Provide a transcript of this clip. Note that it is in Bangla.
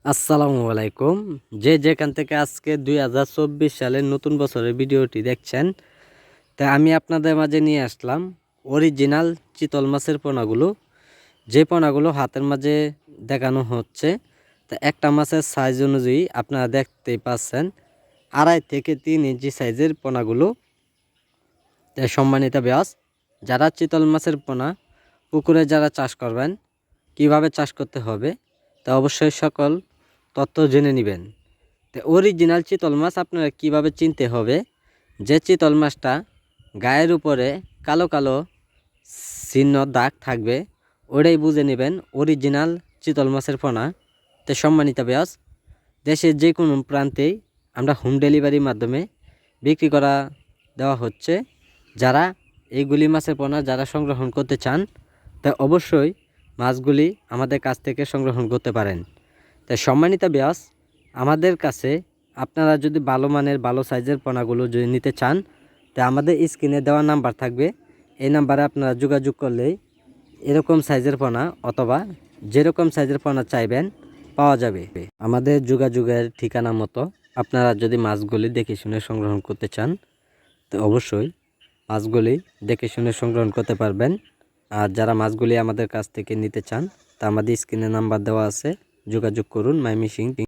আসসালামু আলাইকুম। যে যেখান থেকে আজকে 2024 সালের নতুন বছরের ভিডিওটি দেখছেন, তা আমি আপনাদের মাঝে নিয়ে আসলাম অরিজিনাল চিতল মাছের পোনাগুলো। যে পোনাগুলো হাতের মাঝে দেখানো হচ্ছে, তা একটা মাছের সাইজ অনুযায়ী আপনারা দেখতেই পাচ্ছেন 2.5 থেকে 3 ইঞ্চি সাইজের পোনাগুলো। তা সম্মানিত ব্যাস, যারা চিতল মাছের পোনা পুকুরে যারা চাষ করবেন, কিভাবে চাষ করতে হবে তা অবশ্যই সকল তথ্য জেনে নেবেন। তো অরিজিনাল চিতল মাছ আপনারা কিভাবে চিনতে হবে, যে চিতল মাছটা গায়ের উপরে কালো কালো চিহ্ন দাগ থাকবে, ওটাই বুঝে নেবেন অরিজিনাল চিতল মাছের পোনা। তো সম্মানিত ব্যাস, দেশের যে কোনো প্রান্তেই আমরা হোম ডেলিভারির মাধ্যমে বিক্রি করা দেওয়া হচ্ছে। যারা এইগুলি মাছের পোনা যারা সংগ্রহণ করতে চান, তা অবশ্যই মাছগুলি আমাদের কাছ থেকে সংগ্রহণ করতে পারেন। তাই সম্মানিত ব্যাস, আমাদের কাছে আপনারা যদি ভালো মানের ভালো সাইজের পোনাগুলো যদি নিতে চান, তা আমাদের স্ক্রিনে দেওয়া নাম্বার থাকবে, এই নাম্বারে আপনারা যোগাযোগ করলেই এরকম সাইজের পোনা অথবা যেরকম সাইজের পোনা চাইবেন পাওয়া যাবে। আমাদের যোগাযোগের ঠিকানা মতো আপনারা যদি মাছগুলি দেখে শুনে সংগ্রহণ করতে চান, তো অবশ্যই মাছগুলি দেখে শুনে সংগ্রহণ করতে পারবেন। আর যারা মাছগুলি আমাদের কাছ থেকে নিতে চান, তা আমাদের স্ক্রিনে নাম্বার দেওয়া আছে, যোগাযোগ করুন। মাইমিসিং